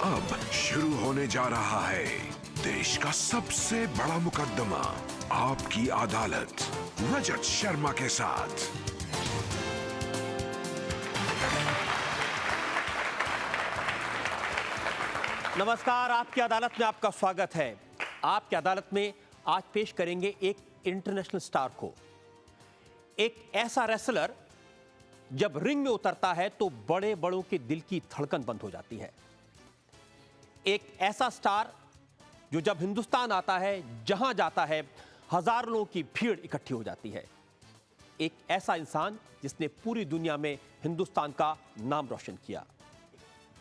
अब शुरू होने जा रहा है देश का सबसे बड़ा मुकदमा, आपकी अदालत, रजत शर्मा के साथ। नमस्कार, आपकी अदालत में आपका स्वागत है। आपकी अदालत में आज पेश करेंगे एक इंटरनेशनल स्टार को, एक ऐसा रेसलर जब रिंग में उतरता है तो बड़े बड़ों के दिल की धड़कन बंद हो जाती है। एक ऐसा स्टार जो जब हिंदुस्तान आता है, जहां जाता है हजारों लोगों की भीड़ इकट्ठी हो जाती है। एक ऐसा इंसान जिसने पूरी दुनिया में हिंदुस्तान का नाम रोशन किया।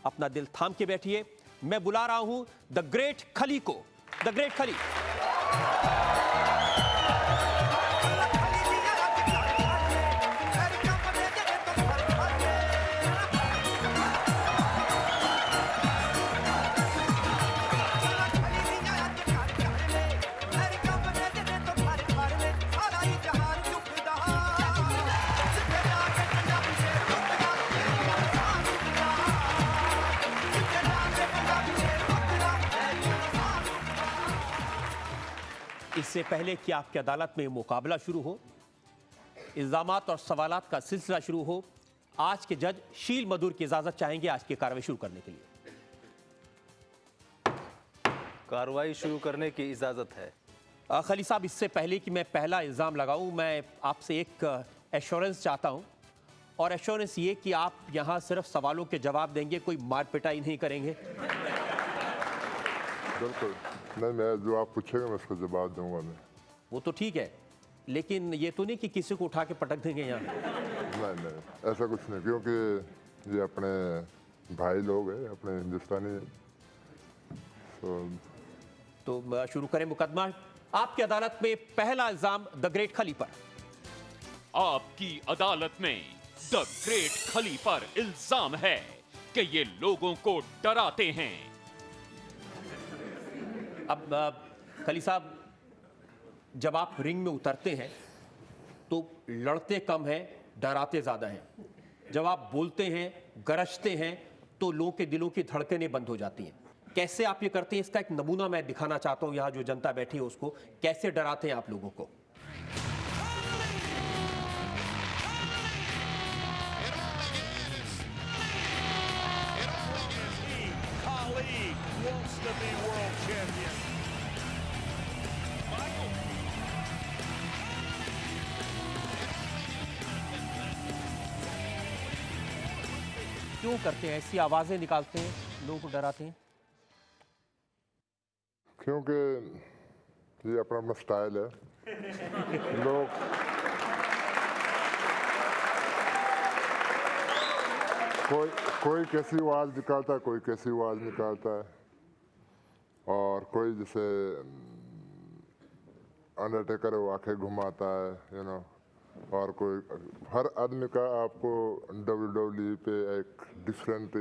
अपना दिल थाम के बैठिए, मैं बुला रहा हूं द ग्रेट खली को। द ग्रेट खली। इससे पहले कि आपकी अदालत में मुकाबला शुरू हो, इल्जामात और सवालात का सिलसिला शुरू हो, आज के जज शील मधुर की इजाजत चाहेंगे आज की कार्रवाई शुरू करने के लिए। कार्रवाई शुरू करने की इजाजत है। खली साहब, इससे पहले कि मैं पहला इल्जाम लगाऊं, मैं आपसे एक एश्योरेंस चाहता हूं, और एश्योरेंस ये कि आप यहां सिर्फ सवालों के जवाब देंगे, कोई मार पिटाई नहीं करेंगे। बिल्कुल नहीं, मैं जो आप पूछेंगे मैं उसका जवाब दूंगा। मैं वो तो ठीक है, लेकिन ये तो नहीं कि किसी को उठा के पटक देंगे यहाँ। नहीं, ऐसा कुछ नहीं, क्योंकि ये अपने भाई लोग हैं, अपने हिंदुस्तानी हैं। तो शुरू करें मुकदमा। आपकी अदालत में पहला इल्जाम द ग्रेट खली पर। आपकी अदालत में द ग्रेट खली पर इल्जाम है कि ये लोगों को डराते हैं। अब खली साहब, जब आप रिंग में उतरते हैं तो लड़ते कम हैं, डराते ज्यादा हैं। जब आप बोलते हैं, गरजते हैं, तो लोगों के दिलों की धड़कनें बंद हो जाती हैं। कैसे आप ये करते हैं, इसका एक नमूना मैं दिखाना चाहता हूं यहां जो जनता बैठी है उसको। कैसे डराते हैं आप लोगों को? क्यों करते हैं, ऐसी आवाजें निकालते हैं, लोगों को डराते हैं? क्योंकि ये अपना अपना स्टाइल है। लोग कोई कैसी आवाज निकालता है, कोई कैसी आवाज निकालता है, और कोई जैसे अंडरटेकर वो आंखें घुमाता है, और कोई, हर आदमी का आपको WWE पे एक डिफरेंट,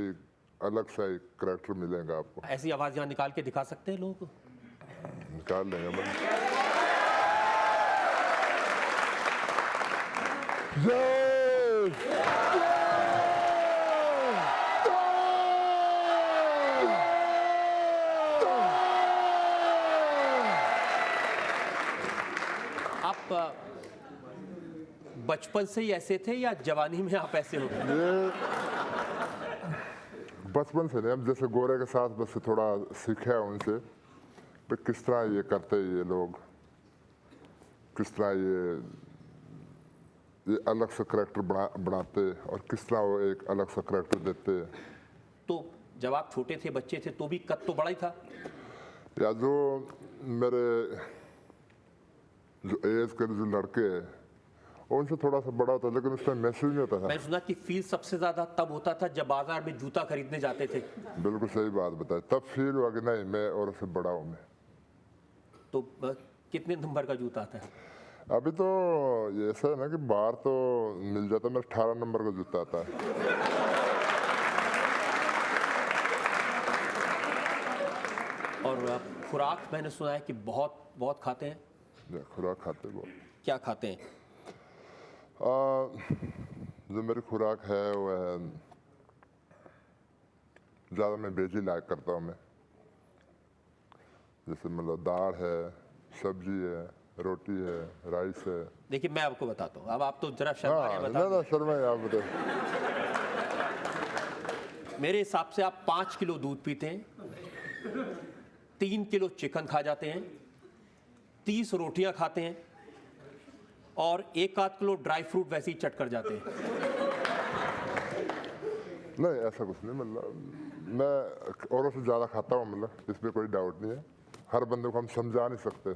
अलग सा एक करैक्टर मिलेगा आपको। ऐसी आवाज यहाँ निकाल के दिखा सकते हैं लोगों को? निकाल लेंगे। आप बचपन से ही ऐसे थे या जवानी में आप ऐसे हो गए? ये बचपन से नहीं, हम जैसे गोरे के साथ बस थोड़ा सीखे हैं उनसे, पर किस तरह ये करते ये लोग, किस तरह ये अलग सा करैक्टर बनाते, और किस तरह वो एक अलग सा करैक्टर देते। तो जब आप छोटे थे, बच्चे थे, तो भी कद तो बड़ा ही था? या जो मेरे जो एज के जो लड़के हैं उनसे थोड़ा सा बड़ा होता, लेकिन उसमें मैसेज नहीं होता था। मैं सुना कि फील सबसे ज्यादा तब होता था जब बाजार में जूता खरीदने जाते थे। बिल्कुल सही बात बताई, तब फील हुआ कि नहीं, मैं और उससे बड़ा हूँ। मैं तो कितने नंबर का जूता आता है? अभी तो ऐसा है ना कि बाहर तो मिल जाता है, मेरा 18 नंबर का जूता आता है। और खुराक मैंने सुना है कि बहुत बहुत खाते हैं। खुराक खाते बहुत। क्या खाते हैं? जो मेरी खुराक है वो है ज़्यादा मैं वेज ही लाइक करता हूँ मैं। जैसे मतलब दाल है, सब्जी है, रोटी है, राइस है। देखिए मैं आपको बताता हूँ, अब आप तो जरा शर्मा हाँ, बता ना शर्मा आप बताओ। मेरे हिसाब से आप 5 किलो दूध पीते हैं, 3 किलो चिकन खा जाते हैं, 30 रोटियां खाते हैं और 1 आध किलो ड्राई फ्रूट वैसे ही चट कर जाते हैं। नहीं ऐसा कुछ नहीं, मतलब मैं औरों से ज़्यादा खाता हूँ, मतलब इसमें कोई डाउट नहीं है। हर बंदे को हम समझा नहीं सकते।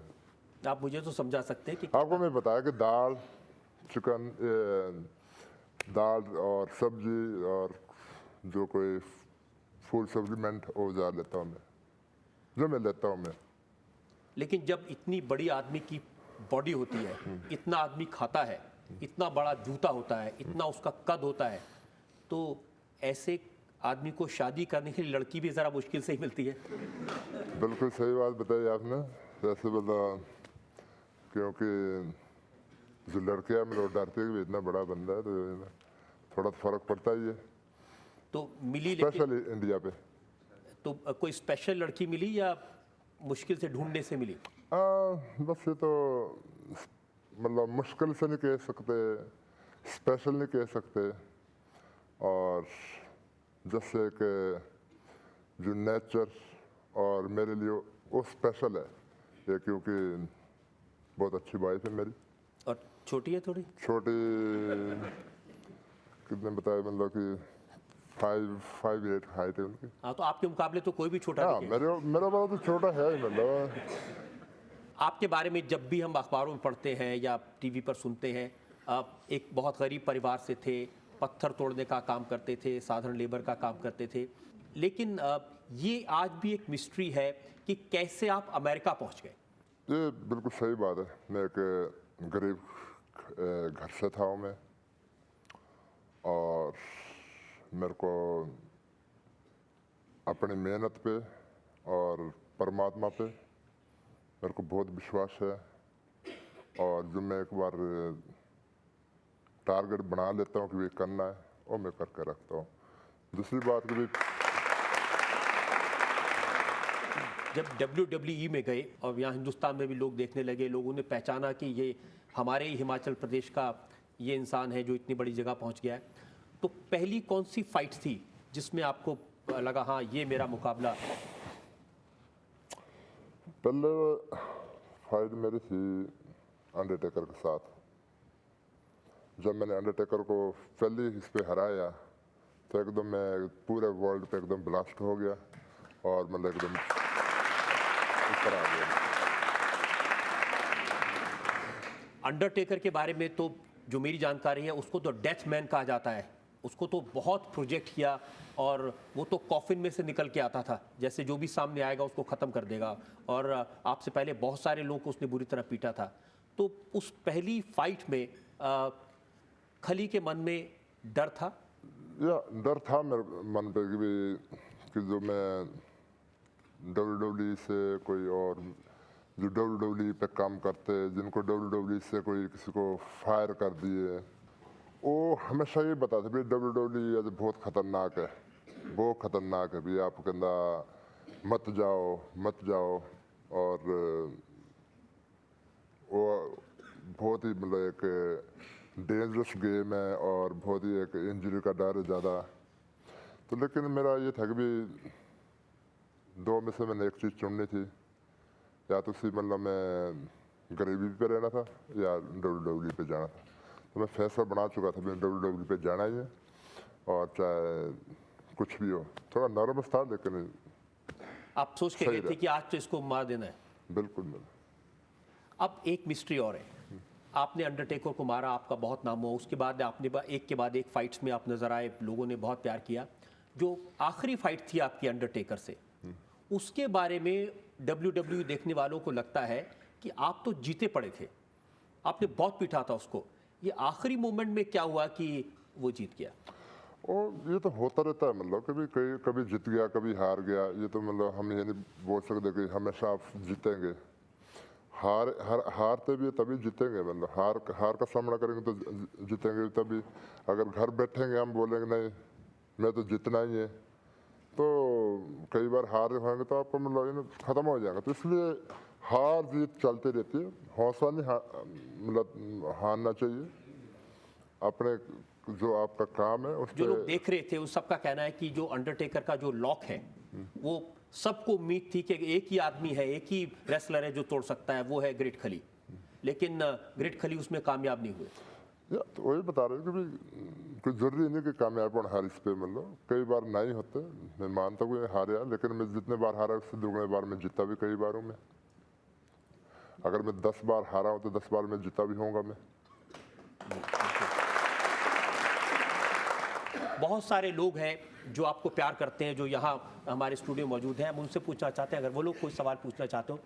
आप मुझे तो समझा सकते हैं कि आपको मैं बताया कि दाल, चिकन, दाल और सब्जी और जो कोई फूड सप्लीमेंट वो ज़्यादा लेता हूँ मैं, जो मैं लेता हूँ मैं। लेकिन जब इतनी बड़ी आदमी की बॉडी होती है, इतना आदमी खाता है, इतना बड़ा जूता होता है, इतना उसका कद होता है, तो ऐसे आदमी को शादी करने के लिए लड़की भी ज़रा मुश्किल से ही मिलती है। बिल्कुल सही बात बताई आपने। जैसे मतलब क्योंकि जो लड़के हैं मतलब डरते हैं कि इतना बड़ा बंदा है, तो थोड़ा फ़र्क पड़ता ही है, तो मिली, लेकिन स्पेशली इंडिया पे। तो कोई स्पेशल लड़की मिली या मुश्किल से ढूंढने से मिली? बस ये तो मतलब मुश्किल से नहीं कह सकते, स्पेशल नहीं कह सकते। और जैसे कि जो नेचर और मेरे लिए वो स्पेशल है ये, क्योंकि बहुत अच्छी वाइफ है मेरी। और छोटी है थोड़ी? छोटी कितने बताए, मतलब कि 5'8" हाइट है उनकी। हाँ, तो आपके मुकाबले तो कोई भी छोटा हाँ, नहीं है। मेरा बाबा तो छोटा है ही, मतलब। आपके बारे में जब भी हम अखबारों में पढ़ते हैं या टीवी पर सुनते हैं, आप एक बहुत गरीब परिवार से थे, पत्थर तोड़ने का काम करते थे, साधारण लेबर का काम करते थे, लेकिन ये आज भी एक मिस्ट्री है कि कैसे आप अमेरिका पहुंच गए। ये बिल्कुल सही बात है। मैं एक गरीब घर से था हूँ मैं, और मेरे को अपनी मेहनत पे और परमात्मा पे मेरे को बहुत विश्वास है। और जो मैं एक बार टारगेट बना लेता हूँ कि ये करना है, वो मैं करके रखता हूँ। दूसरी बात कि जब WWE में गए और यहाँ हिंदुस्तान में भी लोग देखने लगे, लोगों ने पहचाना कि ये हमारे ही हिमाचल प्रदेश का ये इंसान है जो इतनी बड़ी जगह पहुँच गया है, तो पहली कौन सी फाइट थी जिसमें आपको लगा हाँ ये मेरा मुकाबला? पहले फाइट मेरी थी अंडरटेकर के साथ। जब मैंने अंडरटेकर को पहली इस पे हराया तो एकदम मैं पूरे वर्ल्ड पे एकदम ब्लास्ट हो गया, और मतलब एकदम ऊपर आ गया। अंडरटेकर के बारे में तो जो मेरी जानकारी है उसको तो डेथ मैन कहा जाता है, उसको तो बहुत प्रोजेक्ट किया और वो तो कॉफिन में से निकल के आता था, जैसे जो भी सामने आएगा उसको ख़त्म कर देगा, और आपसे पहले बहुत सारे लोगों को उसने बुरी तरह पीटा था। तो उस पहली फाइट में खली के मन में डर था? या डर था मेरे मन पे कि जो मैं WWE से कोई और जो WWE पे काम करते, जिनको WWE से कोई किसी को फायर कर दिए, वो हमेशा ये बताते भाई WWE बहुत ख़तरनाक है, बहुत ख़तरनाक है भी, आप कहना मत जाओ। और वो बहुत ही मतलब एक डेंजरस गेम है और बहुत ही एक इंजरी का डर है ज़्यादा। तो लेकिन मेरा ये था कि भी दो में से मैंने एक चीज़ चुननी थी, या तो सी मतलब मैं गरीबी पे रहना था या WWE पे जाना था। तो मैं फैसला बना चुका था मैं WWE पे जाना ही है, और चाहे कुछ भी हो। थोड़ा नर्वस था लेकिन आप सोच के गए थे कि आज तो इसको मार देना है? बिल्कुल। अब एक मिस्ट्री और है, आपने अंडरटेकर को मारा, आपका बहुत नाम हुआ, उसके बाद आपने एक के बाद एक फाइट्स में आप नजर आए, लोगों ने बहुत प्यार किया। जो आखिरी फाइट थी आपकी अंडरटेकर से, उसके बारे में WWE देखने वालों को लगता है कि आप तो जीते पड़े थे, आपने बहुत पीटा था उसको, ये आखिरी मोमेंट में क्या हुआ कि वो जीत गया? और ये तो होता रहता है, मतलब कभी जीत गया, कभी हार गया। ये तो मतलब हम ये नहीं बोल सकते कि हमेशा आप जीतेंगे। हारते भी तभी जीतेंगे, मतलब हार का सामना करेंगे तो जीतेंगे तभी। अगर घर बैठेंगे हम बोलेंगे नहीं मैं तो जीतना ही है, तो कई बार हार होंगे तो आपका मतलब ख़त्म हो जाएगा। तो इसलिए हार जीत चलती रहती है, हौसला नहीं मतलब हारना चाहिए। अपने जो आपका काम है उस जो लोग पर देख रहे थे उस सबका कहना है कि जो अंडरटेकर का जो लॉक है वो सबको उम्मीद थी कि एक ही आदमी है, एक ही रेसलर है जो तोड़ सकता है, वो है ग्रेट खली। लेकिन ग्रेट खली उसमें कामयाब नहीं हुए। तो वही बता रहे हो कि भाई कोई जरूरी नहीं कि कामयाब हार इस पे मतलब कई बार नहीं होते। मैं मानता हूँ हारा, लेकिन मैं जितने बार हारा उससे दुगने बार मैं जीता भी कई बार हूँ। मैं अगर मैं 10 बार हारा हूँ तो 10 बार मैं जीता भी होऊंगा। मैं बहुत सारे लोग हैं जो आपको प्यार करते हैं, जो यहाँ हमारे स्टूडियो मौजूद हैं। हम उनसे पूछना चाहते हैं, अगर वो लोग कोई सवाल पूछना चाहते हो।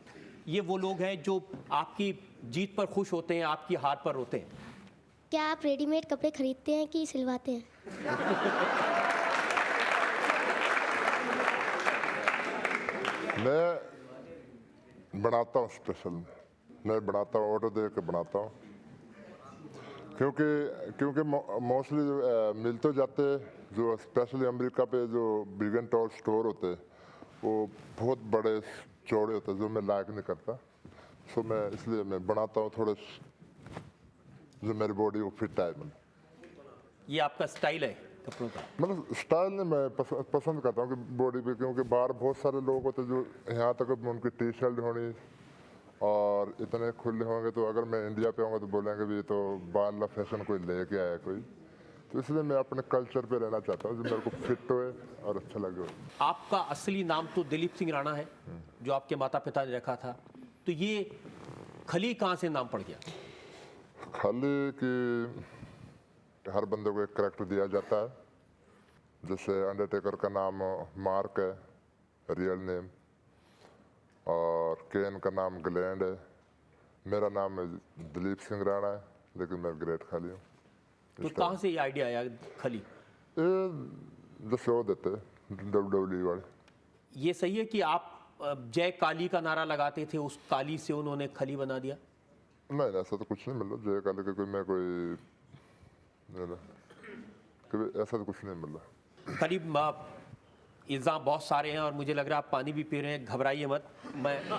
ये वो लोग हैं जो आपकी जीत पर खुश होते हैं, आपकी हार पर रोते हैं। क्या आप रेडीमेड कपड़े खरीदते हैं कि सिलवाते हैं? मैं बनाता हूँ स्पेशल, मैं बनाता हूँ, ऑर्डर दे के बनाता हूँ। क्योंकि मोस्टली मिल तो जाते जो स्पेशली अमेरिका पे जो बिग एंड टॉल स्टोर होते हैं वो बहुत बड़े चौड़े होते हैं, जो मैं लायक नहीं करता। सो मैं इसलिए मैं बनाता हूँ थोड़े जो मेरी बॉडी को फिट है। मतलब ये आपका स्टाइल है कपड़ों का? मतलब स्टाइल नहीं, मैं पसंद करता हूँ कि बॉडी पे, क्योंकि बाहर बहुत सारे लोग होते हैं जो यहाँ तक उनकी टी शर्ट होनी और इतने खुले होंगे, तो अगर मैं इंडिया पे आऊँगा तो बोलेंगे भी तो बाहर फैशन कोई लेके आया कोई। तो इसलिए मैं अपने कल्चर पे रहना चाहता हूँ जो मेरे को फिट होए और अच्छा लगे। आपका असली नाम तो दिलीप सिंह राणा है, जो आपके माता पिता ने रखा था। तो ये खली कहाँ से नाम पड़ गया? खाली कि हर बंदे को एक करैक्टर दिया जाता है। जैसे अंडरटेकर का नाम मार्क है, रियल नेम, और केन का नाम ग्लैंड है। मेरा नाम दिलीप सिंह राणा है, लेकिन मैं ग्रेट खाली हूँ। तो कहाँ से ये आइडिया आया खली? ये जो शो देते WWE वाले। ये सही है कि आप जय काली का नारा लगाते थे, उस काली से उन्होंने खली बना दिया? नहीं, ऐसा तो कुछ नहीं। मतलब जय काली के मैं कोई ऐसा तो कुछ नहीं। मतलब खली इल्ज़ाम बहुत सारे हैं और मुझे लग रहा है आप पानी भी पी रहे हैं। घबराइए मत, मैं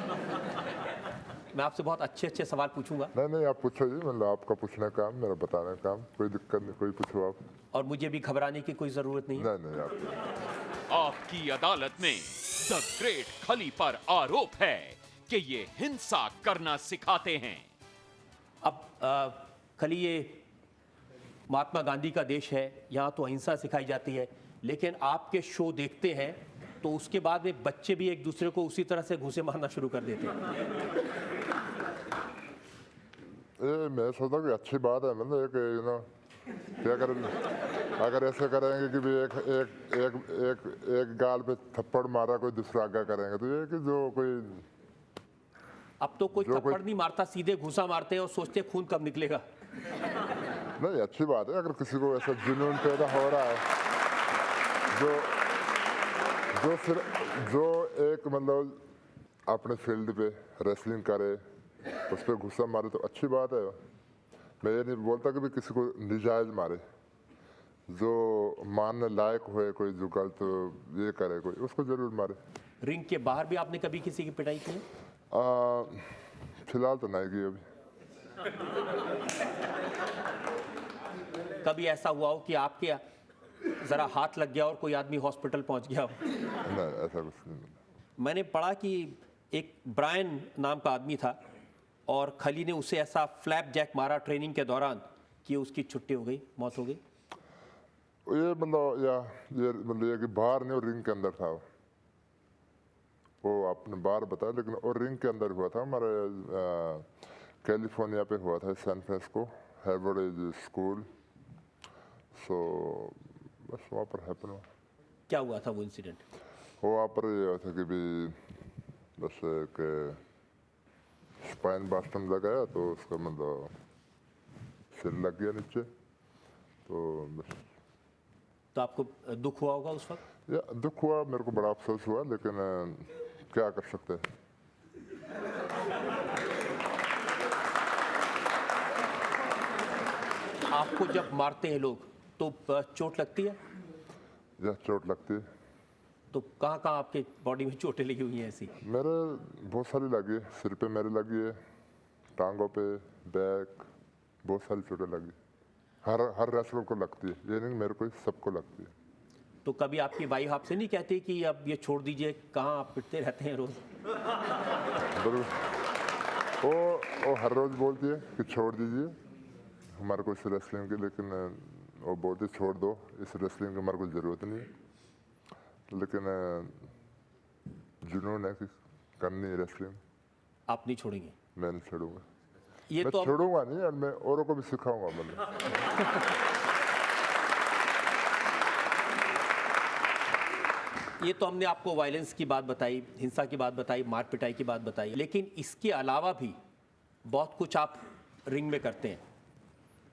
आपसे बहुत अच्छे अच्छे सवाल पूछूंगा। नहीं, आप पूछो जी। मतलब आपका पूछने का काम, मेरा बताने का काम, कोई दिक्कत नहीं, कोई पूछो आप। और मुझे भी घबराने की कोई ज़रूरत नहीं है। नहीं आप। आपकी अदालत में द ग्रेट खली पर आरोप है कि ये हिंसा करना सिखाते हैं। अब खली, ये महात्मा गांधी का देश है, यहाँ तो अहिंसा सिखाई जाती है, लेकिन आपके शो देखते हैं तो उसके बाद में बच्चे भी एक दूसरे को उसी तरह से घूंसे मारना शुरू कर देते हैं। मैं सोचता हूँ कि अच्छी बात है। मतलब क्या करें, अगर ऐसे करेंगे कि भी एक गाल पे थप्पड़ मारा, कोई दूसरा आगे करेंगे, तो ये कि जो कोई अब तो कोई थप्पड़ नहीं मारता, सीधे घूंसा मारते हैं और सोचते हैं खून कब निकलेगा। नहीं, अच्छी बात है। अगर किसी को ऐसा जुनून पैदा हो रहा है जो एक मतलब अपने फील्ड पे रेसलिंग करे, उस पर गुस्सा मारे, तो अच्छी बात है। मैं ये नहीं बोलता कि भी किसी को निजायज मारे। जो मानने लायक होए, कोई जो गलत ये करे कोई, उसको जरूर मारे। रिंग के बाहर भी आपने कभी किसी की पिटाई की है? फिलहाल तो नहीं की अभी। कभी ऐसा हुआ हो कि आपके जरा हाथ लग गया और कोई आदमी हॉस्पिटल पहुंच गया हो? नहीं, ऐसा कुछ नहीं। मैंने पढ़ा कि एक ब्रायन नाम का आदमी था और खली ने उसे ऐसा फ्लैप जैक मारा ट्रेनिंग के दौरान कि उसकी छुट्टी हो गई, मौत हो गई। ये मतलब ये कि बाहर नहीं, रिंग के अंदर था वो आपने बाहर बताया, लेकिन और रिंग के अंदर हुआ था। हमारे कैलिफोर्निया पे हुआ था, सैन फ्रांसिस्को हैवर्ड स्कूल। सो बस वहाँ पर हैपन हुआ। क्या हुआ था वो इंसिडेंट? वहाँ पर ये था कि भी बस एक स्पाइन बास्टम लगाया, तो उसका मतलब सिर लग गया नीचे। तो बस। तो आपको दुख हुआ होगा उस वक्त? या दुख हुआ, मेरे को बड़ा अफसोस हुआ, लेकिन क्या कर सकते हैं। आपको जब मारते हैं लोग तो चोट लगती है? या चोट लगती है। तो कहाँ कहाँ आपके बॉडी में चोटें लगी हुई हैं ऐसी? मेरे बहुत सारी लगी है, सिर पे मेरे लगी है, टांगों पे, बैक, बहुत सारी चोटें लगी। हर रेसलर को लगती है, ये नहीं मेरे को, सबको लगती है। तो कभी आपकी वाइफ आपसे नहीं कहती कि अब ये छोड़ दीजिए, कहाँ आप पिटते रहते हैं रोज? बिल्कुल, वो हर रोज बोलती है कि छोड़ दीजिए हमारे को इस रेसलिंग की, लेकिन वो बोलती है छोड़ दो, इस रेसलिंग की हमारे को ज़रूरत नहीं है। लेकिन जुनून है कि करनी है रेसलिंग। आप नहीं छोड़ेंगे? मैं नहीं छोड़ूंगा, ये मैं तो छोड़ूंगा नहीं, और मैं औरों को भी सिखाऊंगा। मतलब ये तो हमने आपको वायलेंस की बात बताई, हिंसा की बात बताई, मार पिटाई की बात बताई, लेकिन इसके अलावा भी बहुत कुछ आप रिंग में करते हैं।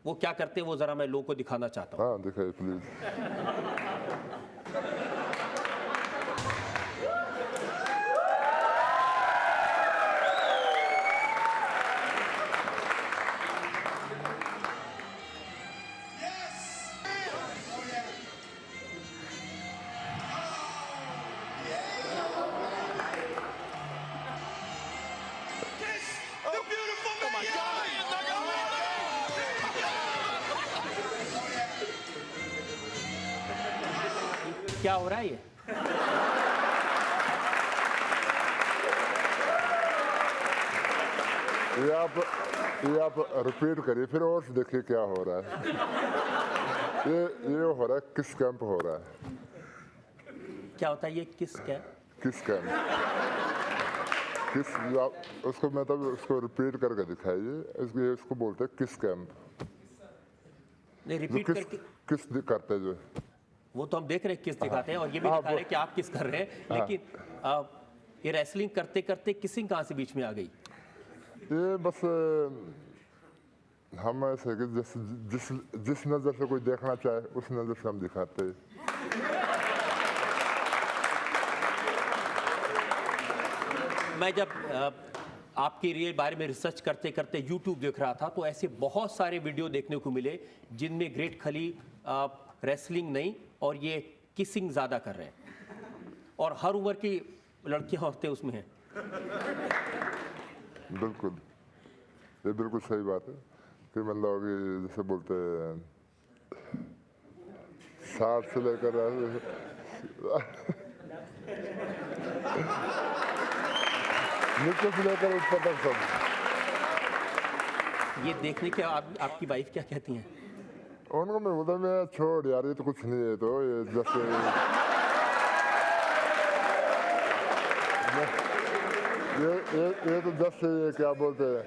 वो क्या करते हैं वो ज़रा मैं लोगों को दिखाना चाहता हूँ। हाँ दिखाइए प्लीज। क्या हो रहा है ये? ये आप रिपीट करिए फिर और देखिए क्या हो रहा है। ये हो रहा है, किस कैंप हो रहा है। क्या होता है ये किस क्या? किस कैंप, किस, आप उसको मतलब उसको रिपीट करके दिखाइए। इसको बोलते हैं किस कैंप। नहीं, जो रिपीट किस करके किस करते हैं जो, वो तो हम देख रहे हैं किस दिखाते हैं, और ये भी दिखा रहे हैं कि आप किस कर रहे हैं, लेकिन ये रेसलिंग करते करते किसिंग कहाँ से बीच में आ गई? ये बस हम ऐसे कि जिस नज़र से कोई देखना चाहे उस नज़र से हम दिखाते हैं। मैं जब आपके रियल बारे में रिसर्च करते करते YouTube देख रहा था, तो ऐसे बहुत सारे वीडियो देखने को मिले जिनमें ग्रेट खली रेसलिंग नहीं और ये किसिंग ज़्यादा कर रहे हैं, और हर उम्र की लड़कियां औरतें उसमें हैं। बिल्कुल, ये बिल्कुल सही बात है कि मतलब कि जैसे बोलते हैं 60 से लेकर नीचे से लेकर ऊपर तक सब। ये देखने के आपकी वाइफ क्या कहती हैं? उनको मैं बोलता मैं छोड़ यार, ये तो कुछ नहीं है, तो ये जैसे ये तो जैसे ये क्या बोलते हैं,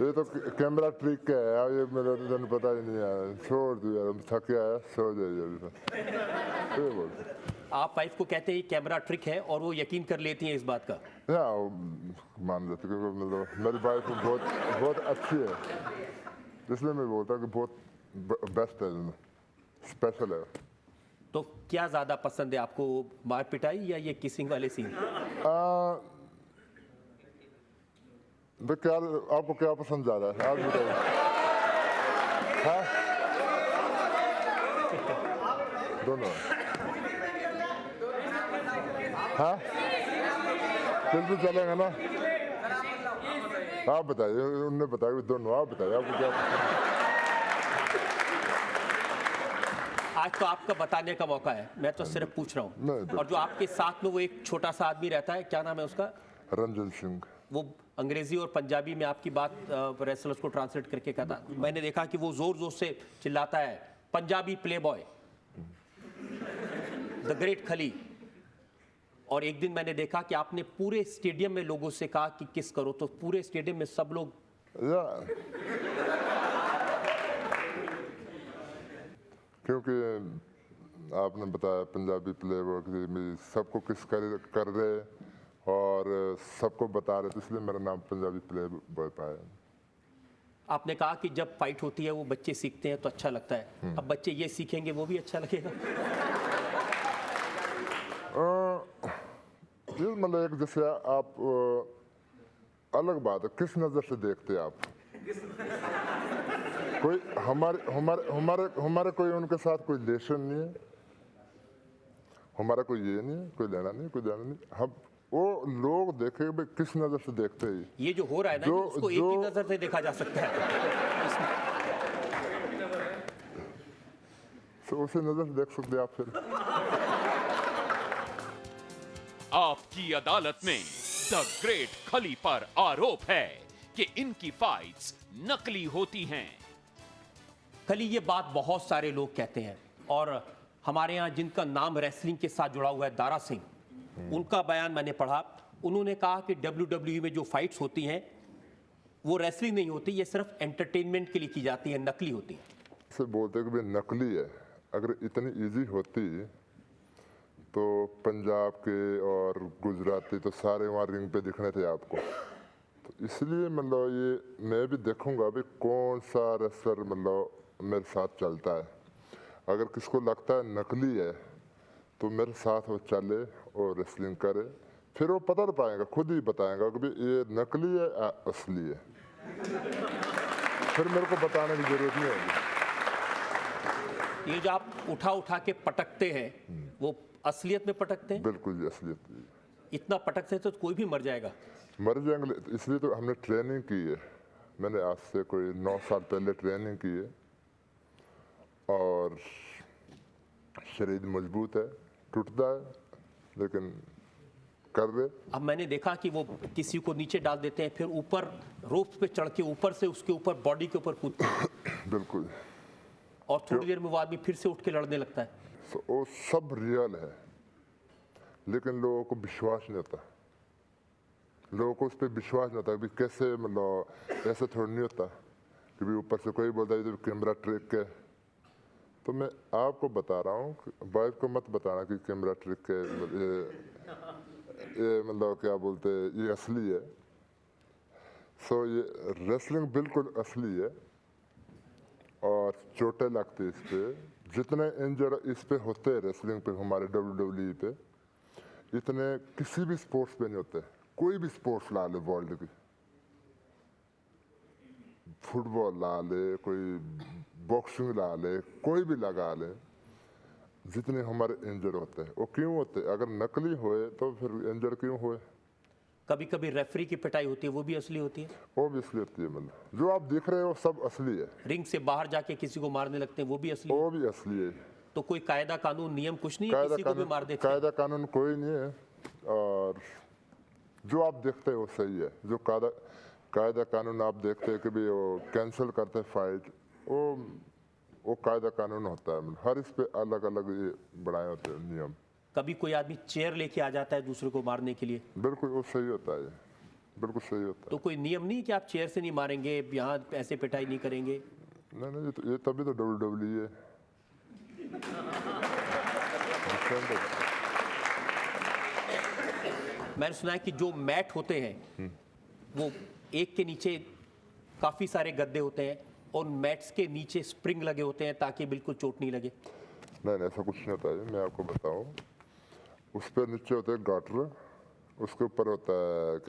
ये तो कैमरा ट्रिक है यार, ये मेरे तो पता ही नहीं है, छोड़ दो यार, थक गया है, सो जाइए अभी तक। ये बोलते आप वाइफ को कहते हैं ये कैमरा ट्रिक है और वो यकीन कर लेती हैं इस बात का? या मान लेते, क्योंकि मतलब मेरी वाइफ बहुत अच्छी है, इसलिए मैं बोलता हूँ कि बहुत बेस्ट है, स्पेशल है। तो क्या ज़्यादा पसंद है आपको, मार पिटाई या ये किसिंग वाले सीन? तो क्या आपको क्या पसंद ज़्यादा है, आप बताइए। हाँ दोनों। हाँ बिल्कुल चलेगा ना। आप बताइए, उनने बताया दोनों, आप बताइए आपको क्या पसंद है। आज तो आपका बताने का मौका है, मैं तो सिर्फ पूछ रहा नहीं, हूँ। तो- और जो आपके साथ में वो एक छोटा सा आदमी रहता है, क्या नाम है उसका? रंजन सिंह। वो अंग्रेजी और पंजाबी में आपकी बात रेसलर्स को ट्रांसलेट करके कहता, मैंने देखा कि वो जोर जोर से चिल्लाता है Punjabi play boy, the great खली। और एक दिन मैंने देखा कि आपने पूरे स्टेडियम में लोगों से कहा कि किस करो, तो पूरे स्टेडियम में सब लोग या क्योंकि आपने बताया पंजाबी प्ले में सबको किस कर रहे और सबको बता रहे, तो इसलिए मेरा नाम पंजाबी प्ले बॉय पाया। आपने कहा कि जब फाइट होती है वो बच्चे सीखते हैं तो अच्छा लगता है, अब बच्चे ये सीखेंगे वो भी अच्छा लगेगा। ये मतलब एक जैसे आप अलग बात है, किस नज़र से देखते हैं आप। कोई हमारे कोई उनके साथ कोई रिलेशन नहीं है, हमारा कोई ये नहीं है, कोई लेना नहीं, कोई देना नहीं। हम वो लोग देखे भाई किस नज़र से देखते हैं। ये जो हो रहा है ना, जो- उसको एक ही जो- नजर से देखा जा सकता है। तो उसी नज़र से देख सकते हैं आप फिर। आपकी अदालत में द ग्रेट खली पर आरोप है कि इनकी फाइट्स नकली होती हैं। खली, ये बात बहुत सारे लोग कहते हैं, और हमारे यहाँ जिनका नाम रेसलिंग के साथ जुड़ा हुआ है, दारा सिंह, उनका बयान मैंने पढ़ा। उन्होंने कहा कि WWE में जो फाइट्स होती हैं वो रेसलिंग नहीं होती, ये सिर्फ एंटरटेनमेंट के लिए की जाती है, नकली होती है। से बोलते हैं कि भाई नकली है। अगर इतनी इजी होती तो पंजाब के और गुजराती तो सारे वहाँ रिंग पे दिखने थे आपको। तो इसलिए मतलब ये मैं भी देखूंगा भाई कौन सा रेसलर मतलब मेरे साथ चलता है। अगर किसको लगता है नकली है तो मेरे साथ वो चले और रेसलिंग करे, फिर वो पता पाएगा, खुद ही बताएगा कि भाई ये नकली है या असली है। फिर मेरे को बताने की जरूरत नहीं होगी। ये जो आप उठा उठा के पटकते हैं, वो असलियत में पटकते हैं? बिल्कुल जी, असलियत जी। इतना पटकते हैं तो कोई भी मर जाएगा। मर जाएंगे, इसलिए तो हमने ट्रेनिंग की है। मैंने आज से कोई 9 साल पहले ट्रेनिंग की है और शरीर मजबूत है, टूटता है लेकिन कर रहे। अब मैंने देखा कि वो किसी को नीचे डाल देते हैं, फिर ऊपर रोप्स पे चढ़ के ऊपर से उसके ऊपर बॉडी के ऊपर कूदते हैं, बिल्कुल। और थोड़ी देर में वो आदमी फिर से उठ के लड़ने लगता है। तो वो सब रियल है लेकिन लोगों को विश्वास नहीं होता। लोगों को उस पर विश्वास नहीं होता कि कैसे मतलब ऐसे थोड़ा नहीं होता कि भी ऊपर से कोई बोलता है तो कैमरा ट्रिक है। तो मैं आपको बता रहा हूँ, वाइफ को मत बताना कि कैमरा ट्रिक है, ये मतलब क्या बोलते हैं ये असली है। सो ये रेसलिंग बिल्कुल असली है और चोटें लगती है इस पे। जितने इंजर इस पे होते हैं रेसलिंग पे हमारे WWE पे, इतने किसी भी स्पोर्ट्स पे नहीं होते। कोई भी स्पोर्ट्स ला ले वर्ल्ड की, फुटबॉल ला ले, कोई बॉक्सिंग ला ले, कोई भी लगा ले, जितने हमारे इंजर होते हैं वो क्यों होते हैं? अगर नकली होए तो फिर इंजर क्यों हुए? कभी कभी रेफरी की पिटाई होती है, वो भी असली होती है। वो भी असली होती है। मतलब जो आप देख रहे हो सब असली है। रिंग से बाहर जाके किसी को मारने लगते हैं, वो भी असली है। वो भी असली है। तो कोई कायदा कानून नियम कुछ नहीं है, कायदा किसी को भी मार देते हैं। कायदा कानून कोई नहीं है और जो आप देखते हो वो सही है। जो कायदा कानून आप देखते हैं कि भी वो कैंसिल करते हैं फाइट, वो कायदा कानून होता है। मतलब हर इस पे अलग अलग ये बनाए होते हैं नियम। कभी कोई आदमी चेयर लेके आ जाता है दूसरे को मारने के लिए, बिल्कुल वो सही होता है, बिल्कुल सही होता तो कोई नियम नहीं है कि आप चेयर से नहीं मारेंगे, यहाँ ऐसे पिटाई नहीं करेंगे। है। नहीं ये तभी तो WWE है। मैंने सुना है कि जो मैट होते हैं वो एक के नीचे काफी सारे गद्दे होते हैं और मैट्स के नीचे स्प्रिंग लगे होते हैं ताकि बिल्कुल चोट नहीं लगे। नहीं ऐसा कुछ नहीं होता है। मैं आपको बताऊं, उस पर नीचे होते हैं गाटर, उसके ऊपर होता है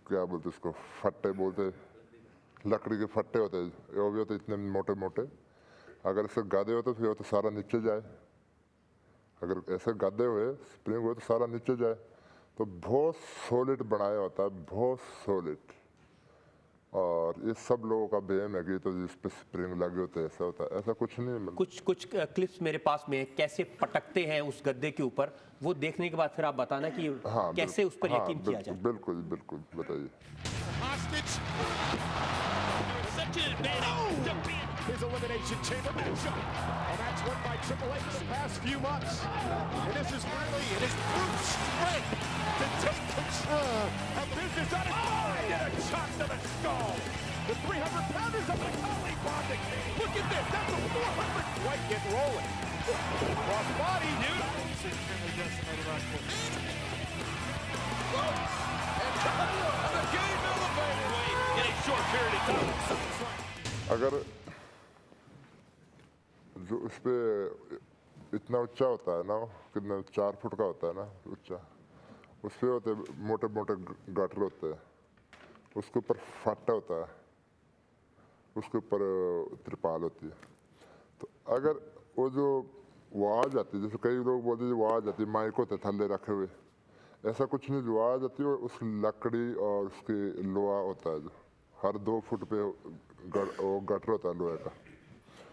क्या बोलते उसको, फट्टे बोलते, लकड़ी के फट्टे होते हैं, वो भी होते इतने मोटे मोटे। अगर ऐसे गादे होते फिर वो तो सारा नीचे जाए। अगर ऐसे गादे हुए स्प्रिंग हुए तो सारा नीचे जाए। तो बहुत सॉलिड बनाया होता है, बहुत सॉलिड। और ये सब लोगों का बेम है कि तो जिस पे स्प्रिंग लगे होते हैं ऐसा होता है, ऐसा कुछ नहीं। मतलब कुछ क्लिप्स मेरे पास में है, कैसे पटकते हैं उस गद्दे के ऊपर, वो देखने के बाद फिर आप बताना कि हाँ, कैसे उस पर यकीन किया जाए। बिल्कुल बिल्कुल बताइए। His Elimination Chamber matchup. A match won by Triple H the past few months. And this is really in his brute strength to take control of business on his mind and a shot to the skull. The 300-pounders of the Kali bonding. Look at this. That's a 400 white get rolling. Cross body. Extremely decimated last foot. And the game elevated in a short period of time. अगर जो उस पे इतना ऊंचा होता है ना, कितना 4 फुट का होता है ना ऊंचा, उस पे होते मोटे मोटे गाटर होते हैं, उसके ऊपर फाटा होता है, उसके ऊपर त्रिपाल होती है। तो अगर वो जो वो आ जाती है, जैसे कई लोग बोलते हैं वो आ जाती है माइक होते थल्ले रखे हुए, ऐसा कुछ नहीं। जो आ जाती है उस लकड़ी और उसके लोहा होता है जो हर 2 फुट पे वो गटर होता है लोहे का,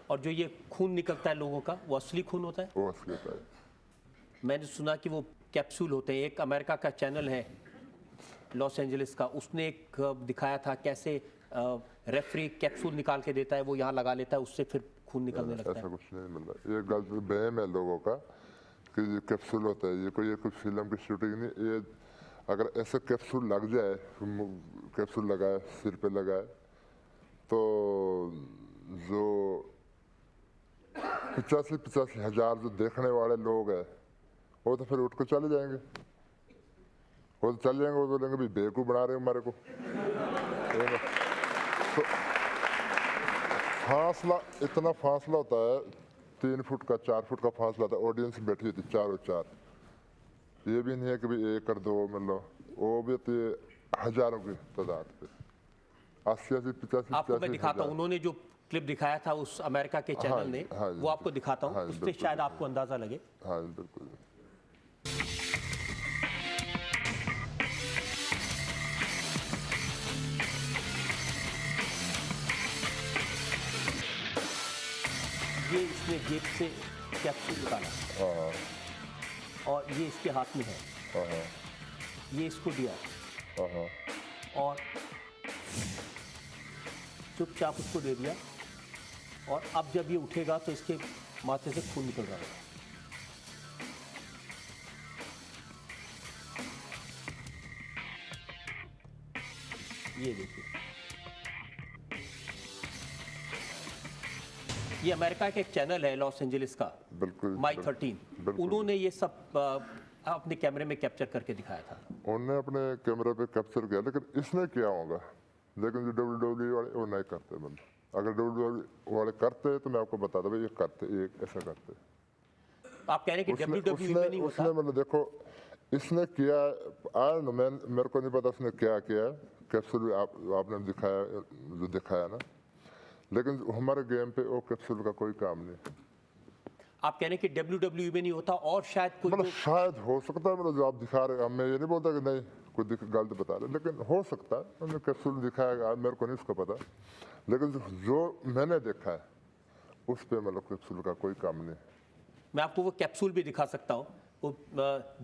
और जो ये खून निकलता है लोगों का वो असली खून होता है? वो असली होता है। मैंने सुना कि वो कैप्सूल होते हैं। एक अमेरिका का चैनल है लॉस एंजलिस का, उसने एक दिखाया था कैसे रेफरी कैप्सूल निकाल के देता है, वो यहाँ लगा लेता है, उससे फिर खून निकलने लगता ऐसा है। कुछ नहीं मिल रहा, ये गलत वहम है लोगों का कि ये कैप्सूल होता है। ये कोई फिल्म की शूटिंग नहीं, ये अगर ऐसे कैप्सूल लग जाए, कैप्सूल लगाए सिर पे लगाए, तो जो 85 हजार जो देखने वाले लोग हैं वो तो फिर उठ कर चले जाएंगे, वो तो चले जाएंगे, वो बोलेंगे भी बेवकूफ़ बना रहे हो हमारे को। तो फासला, इतना फासला होता है, 3 फुट का 4 फुट का फासला होता है, ऑडियंस बैठी होती चारों चार। ये भी नहीं है कि भाई 1 और 2 मतलब, वो भी होती है हजारों की तादाद पे, 80 85 आपको मैं दिखाता हूँ, उन्होंने जो क्लिप दिखाया था उस अमेरिका के चैनल ने, हाँ जी, वो आपको दिखाता हूँ, हाँ जी, उससे बिल्कुल, शायद आपको अंदाजा लगे। हाँ बिल्कुल। ये इसने जेब से कैप्सूल निकाला हाँ और ये इसके हाथ में है, हाँ ये इसको दिया हाँ और चुपचाप उसको दे दिया, और अब जब ये उठेगा तो इसके माथे से खून निकल रहा है। ये देखिए, ये अमेरिका का एक चैनल है लॉस एंजलिस का, बिल्कुल, माइक बिल्कुल, 13, बिल्कुल। उन्होंने ये सब अपने कैमरे में कैप्चर करके दिखाया था। उन्होंने अपने कैमरे पे कैप्चर किया, लेकिन इसने किया होगा, लेकिन जो WWE वाले वो नहीं करते। मतलब अगर WWE वाले करते तो मैं आपको बताता भाई ये करते, ये ऐसा करते। आप कह रहे हैं कि उसने WWE में नहीं होता? उसने मतलब देखो इसने किया, आई नो मैं, मेरे को नहीं पता उसने क्या किया, कैप्सूल आपने दिखाया जो दिखाया ना, लेकिन हमारे गेम पे वो कैप्सूल का कोई काम नहीं। आप कह रहे हैं कि WWE में नहीं होता, और शायद कोई मतलब शायद हो सकता है, मतलब जो आप दिखा रहे हैं, मैं ये नहीं बोलता कि नहीं कोई गलत बता रहे, लेकिन हो सकता है उन्होंने कैप्सूल दिखाया, मेरे को नहीं उसका पता, लेकिन जो मैंने देखा है उस पे मतलब कैप्सूल का कोई काम नहीं। मैं आपको वो कैप्सूल भी दिखा सकता हूँ, वो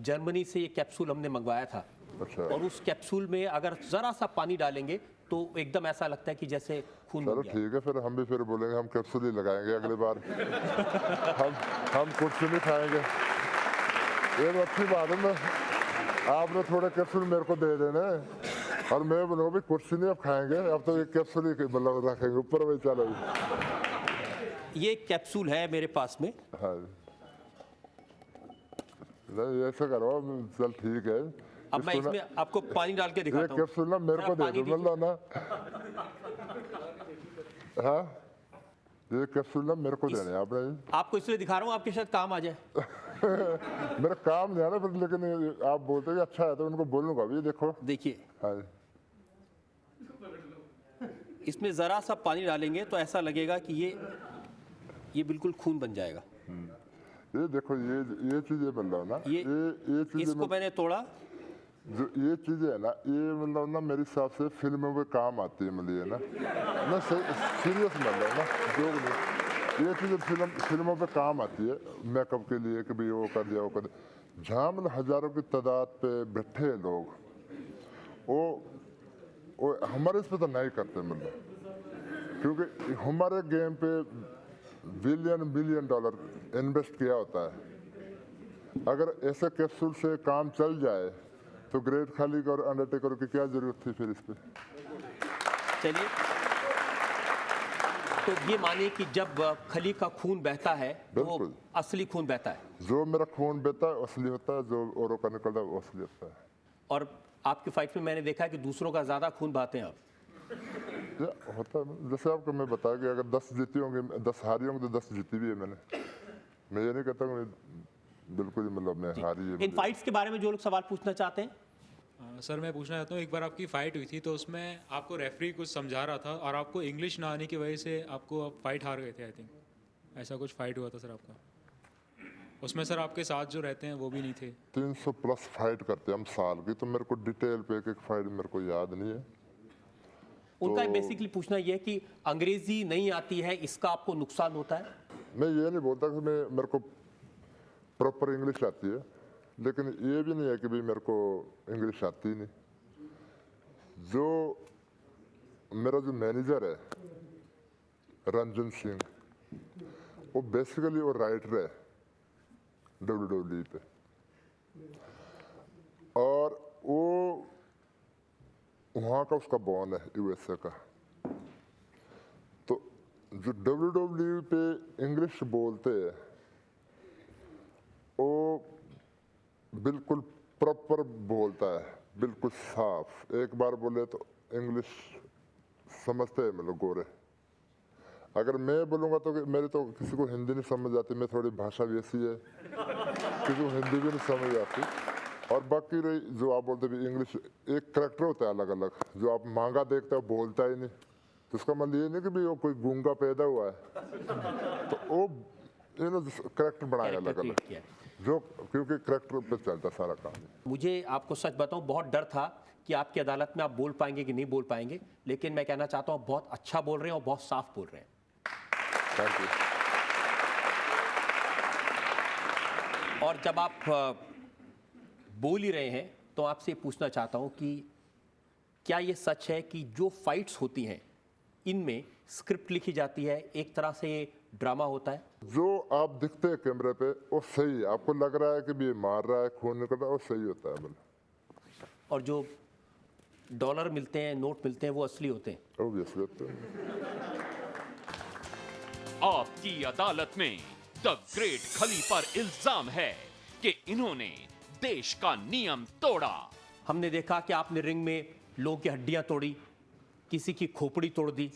जर्मनी से ये कैप्सूल हमने मंगवाया था। अच्छा। और उस कैप्सूल में अगर जरा सा पानी डालेंगे तो एकदम ऐसा लगता है कि जैसे खून चलो बन गया। ठीक है, फिर हम भी फिर बोलेंगे हम कैप्सूल ही लगाएंगे अगली बार। हम कुछ नहीं खाएंगे, ये तो अच्छी बात है। मैं आपने थोड़े कैप्सूल मेरे को दे देना और मैं बोलूँगा भाई कुछ नहीं अब खाएंगे, अब तो ये कैप्सूल ही मतलब रखेंगे ऊपर। वही चलो ये कैप्सूल है मेरे पास में। हाँ नहीं ऐसा करो, चल ठीक है। अब मैं इसमें आपको पानी डाल के ये दिखाता हूँ। कैप्सूल ना मेरे को दे दो मतलब ना, हाँ ये कैप्सूल ना मेरे को देने हैं आपने। आपको इसलिए दिखा रहा हूँ आपके शायद काम आ जाए। मेरा काम नहीं है ना फिर, लेकिन आप बोलते हैं कि अच्छा है तो उनको बोलूँगा भी देखो। देखिए हाँ इसमें जरा सा पानी डालेंगे तो ऐसा लगेगा कि ये बिल्कुल खून बन जाएगा। ये देखो ये चीज़ें मतलब ना, ये चीज़ें इसको मैंने तोड़ा, जो ये चीज़ें है ना, ये मतलब ना मेरे हिसाब से फिल्मों में काम आती है। मतलब ये ना सीरियस मतलब ना जो नहीं, ये चीज़ें फिल्मों पे काम आती है मेकअप के लिए कि भाई वो कर दिया वो कर दिया। जहाँ मतलब हजारों की तादाद पे बैठे हैं लोग, वो हमारे इस पे तो नहीं करते मतलब, क्योंकि हमारे गेम पे बिलियन डॉलर इन्वेस्ट किया होता है। अगर ऐसे कैप्सूल से काम चल जाए तो ग्रेट खाली और अंडरटेकर की क्या जरूरत थी फिर इस पे। चलिए तो ये मानिए कि जब खली का खून बहता है तो वो बिल्कुल। असली खून बहता है, जो मेरा खून बहता है असली होता है, जो औरों का निकलता है वो असली होता है। और आपकी फाइट में मैंने देखा है कि दूसरों का ज्यादा खून बहाते हैं आप। ये होता है, जैसे आपको मैं बताया कि अगर 10 जीती होंगी 10 हारी होंगी तो 10 जीती भी है मैंने। मैं ये नहीं कहता हूँ बिल्कुल मतलब मैं हारी है। इन फाइट्स के बारे में जो लोग सवाल पूछना चाहते हैं, सर मैं पूछना चाहता हूँ, एक बार आपकी फ़ाइट हुई थी तो उसमें आपको रेफरी कुछ समझा रहा था और आपको इंग्लिश ना आने की वजह से आपको आप फाइट हार गए थे। आई थिंक ऐसा कुछ फाइट हुआ था सर आपका। उसमें सर आपके साथ जो रहते हैं वो भी नहीं थे। 300 प्लस फाइट करते हैं हम साल की, तो मेरे को डिटेल पे एक एक फाइट मेरे को याद नहीं है। उनका बेसिकली पूछना यह है कि अंग्रेजी नहीं आती है, इसका आपको नुकसान होता है? मैं ये नहीं बोलता कि मेरे को प्रॉपर इंग्लिश आती है, लेकिन ये भी नहीं है कि भाई मेरे को इंग्लिश आती ही नहीं। जो मेरा जो मैनेजर है रंजन सिंह, वो बेसिकली वो राइटर है WWE पे, और वो वहाँ का उसका बॉन है USA का। तो जो WWE पे इंग्लिश बोलते हैं वो बिल्कुल प्रॉपर बोलता है, बिल्कुल साफ। एक बार बोले तो इंग्लिश समझते हैं मतलब गोरे। अगर मैं बोलूँगा तो मेरे तो किसी को हिंदी नहीं समझ आती, मैं थोड़ी भाषा भी ऐसी है किसी को हिंदी भी नहीं समझ आती। और बाकी रही जो आप बोलते भी इंग्लिश, एक करैक्टर होता है अलग अलग, जो आप मांगा देखते हो बोलता ही नहीं, तो उसका मतलब ये नहीं कि भी वो कोई गूंगा पैदा हुआ है, तो वो करैक्टर बनाया अलग अलग, जो क्योंकि करैक्टर पे चलता सारा काम। मुझे आपको सच बताऊं, बहुत डर था कि आपकी अदालत में आप बोल पाएंगे कि नहीं बोल पाएंगे, लेकिन मैं कहना चाहता हूं बहुत अच्छा बोल रहे हैं और बहुत साफ बोल रहे हैं। Thank you. और जब आप बोल ही रहे हैं तो आपसे पूछना चाहता हूं कि क्या ये सच है कि जो फाइट्स होती हैं इनमें स्क्रिप्ट लिखी जाती है, एक तरह से ये ड्रामा होता है? जो आप दिखते हैं कैमरे पे वो सही है, आपको लग रहा है कि भी ये मार रहा है, खून निकल रहा है, वो सही होता है मतलब। और जो डॉलर मिलते हैं, नोट मिलते हैं, वो असली होते हैं? ऑब्वियसली होते हैं। आपकी अदालत में द ग्रेट खली पर इल्जाम है कि इन्होंने देश का नियम तोड़ा। हमने देखा कि आपने रिंग में लोगों की हड्डियां तोड़ी, किसी की खोपड़ी तोड़ दी।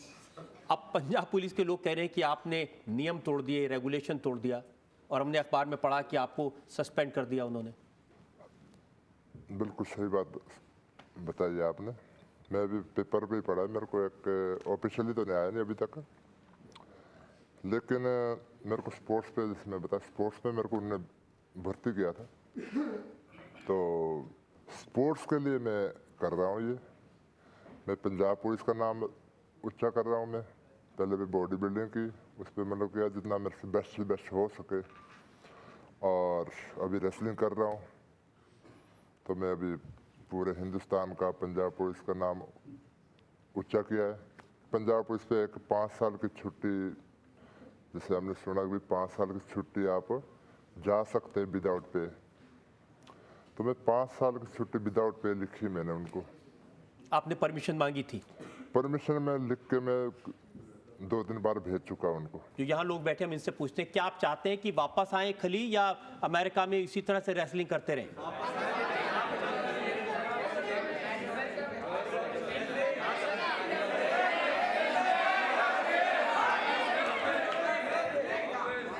अब पंजाब पुलिस के लोग कह रहे हैं कि आपने नियम तोड़ दिए, रेगुलेशन तोड़ दिया, और हमने अखबार में पढ़ा कि आपको सस्पेंड कर दिया उन्होंने। बिल्कुल सही बात बताइए आपने, मैं अभी पेपर पे ही पढ़ा है, मेरे को एक ऑफिशियली तो नहीं आया नहीं अभी तक, लेकिन मेरे को स्पोर्ट्स पे, जैसे मैं बताया स्पोर्ट्स में मेरे को उन्होंने भर्ती किया था, तो स्पोर्ट्स के लिए मैं कर रहा हूँ ये। मैं पंजाब पुलिस का नाम ऊंचा कर रहा हूँ। मैं पहले भी बॉडी बिल्डिंग की, उस पर मतलब किया जितना मेरे से बेस्ट हो सके, और अभी रेसलिंग कर रहा हूँ। तो मैं अभी पूरे हिंदुस्तान का पंजाब पुलिस का नाम ऊंचा किया है। पंजाब पुलिस पे एक 5 साल की छुट्टी, जैसे हमने सुना कि 5 साल की छुट्टी आप जा सकते हैं विदाउट पे, तो मैं 5 साल की छुट्टी विदाउट पे लिखी मैंने उनको। आपने परमिशन मांगी थी? परमिशन में लिख के मैं 2-3 बार भेज चुका उनको। जो यहाँ लोग बैठे हम इनसे पूछते हैं, क्या आप चाहते हैं कि वापस आए खली, या अमेरिका में इसी तरह से रेसलिंग करते रहें?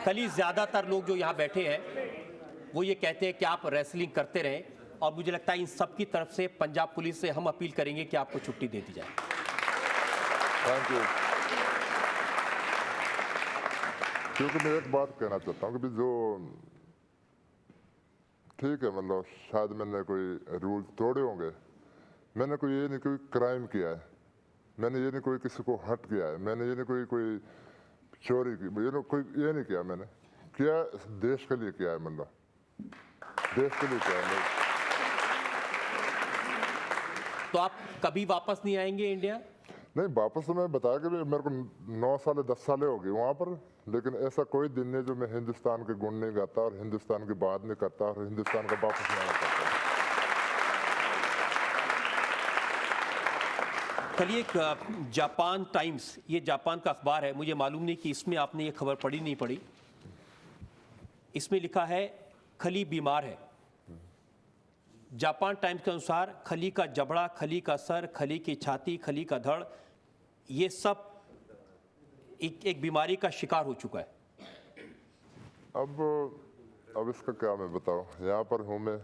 खली, ज्यादातर लोग जो यहाँ बैठे हैं वो ये कहते हैं कि आप रेसलिंग करते रहें, और मुझे लगता है इन सब की तरफ से पंजाब पुलिस से हम अपील करेंगे कि आपको छुट्टी दे दी जाए। Thank you. क्योंकि मैं एक बात कहना चाहता हूँ कि जो ठीक है, मतलब शायद मैंने कोई रूल तोड़े होंगे, मैंने कोई ये नहीं कोई क्राइम किया है, मैंने ये नहीं कोई किसी को हर्ट किया है, मैंने ये नहीं कोई चोरी की, कोई ये नहीं किया। मैंने किया देश के लिए किया है, मतलब देश के लिए किया है। तो आप कभी वापस नहीं आएंगे इंडिया? नहीं, वापस तो मैं बताया कि मेरे को 9 साल 10 साल हो गए वहाँ पर, लेकिन ऐसा कोई दिन नहीं जो मैं हिंदुस्तान के गुण नहीं गाता और हिंदुस्तान की बात नहीं करता और हिंदुस्तान का वापस नहीं आना चाहता। चलिए, एक जापान टाइम्स, ये जापान का अखबार है, मुझे मालूम नहीं कि इसमें आपने ये खबर पढ़ी नहीं पढ़ी। इसमें लिखा है खली बीमार है। जापान टाइम्स के अनुसार खली का जबड़ा, खली का सर, खली की छाती, खली का धड़, ये सब एक बीमारी का शिकार हो चुका है। अब इसका क्या मैं बताऊं, यहाँ पर हूँ मैं,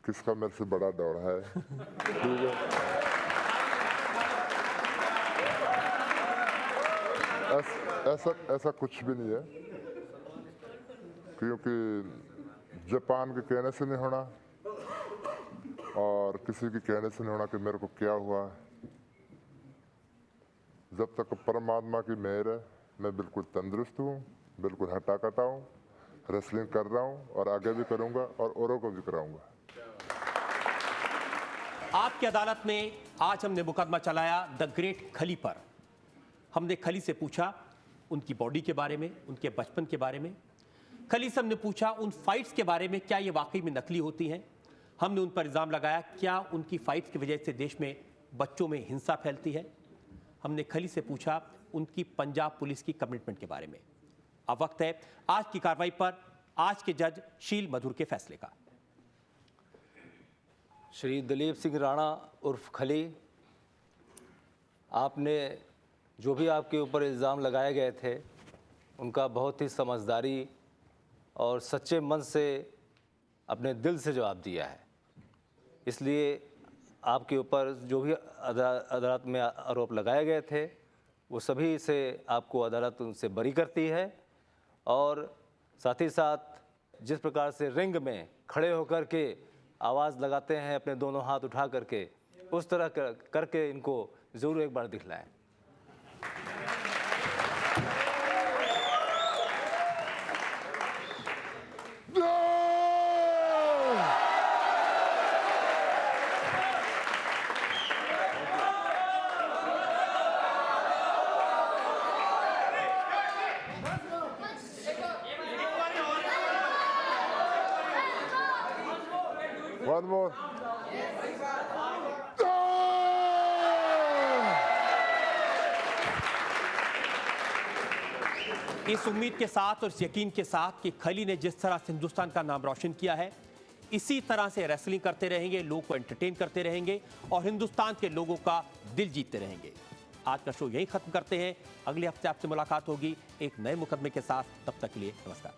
किसका मेरे से बड़ा दौड़ है। ठीक है, ऐसा कुछ भी नहीं है। क्योंकि जापान के कहने से नहीं होना और किसी के कहने से नहीं होना कि मेरे को क्या हुआ है। जब तक परमात्मा की मेहर है, मैं बिल्कुल तंदुरुस्त हूँ, बिल्कुल हटा कटा हूँ, रेसलिंग कर रहा हूँ और आगे भी करूँगा और औरों को भी कराऊँगा। आपकी अदालत में आज हमने मुकदमा चलाया द ग्रेट खली पर। हमने खली से पूछा उनकी बॉडी के बारे में, उनके बचपन के बारे में। खली से हमने पूछा उन फाइट्स के बारे में, क्या ये वाकई में नकली होती हैं। हमने उन पर इल्ज़ाम लगाया क्या उनकी फाइट्स की वजह से देश में बच्चों में हिंसा फैलती है। हमने खली से पूछा उनकी पंजाब पुलिस की कमिटमेंट के बारे में। अब वक्त है आज की कार्रवाई पर आज के जज शील मधुर के फैसले का। श्री दलीप सिंह राणा उर्फ खली, आपने जो भी आपके ऊपर इल्ज़ाम लगाए गए थे उनका बहुत ही समझदारी और सच्चे मन से अपने दिल से जवाब दिया है। इसलिए आपके ऊपर जो भी अदालत में आरोप लगाए गए थे वो सभी से आपको अदालत उनसे बरी करती है। और साथ ही साथ जिस प्रकार से रिंग में खड़े होकर के आवाज़ लगाते हैं अपने दोनों हाथ उठा करके, उस तरह करके इनको ज़रूर एक बार दिखलाएं। One more. इस उम्मीद के साथ और इस यकीन के साथ कि खली ने जिस तरह से हिंदुस्तान का नाम रोशन किया है, इसी तरह से रेसलिंग करते रहेंगे, लोगों को एंटरटेन करते रहेंगे और हिंदुस्तान के लोगों का दिल जीतते रहेंगे। आज का शो यहीं खत्म करते हैं। अगले हफ्ते आपसे मुलाकात होगी एक नए मुकदमे के साथ। तब तक के लिए नमस्कार।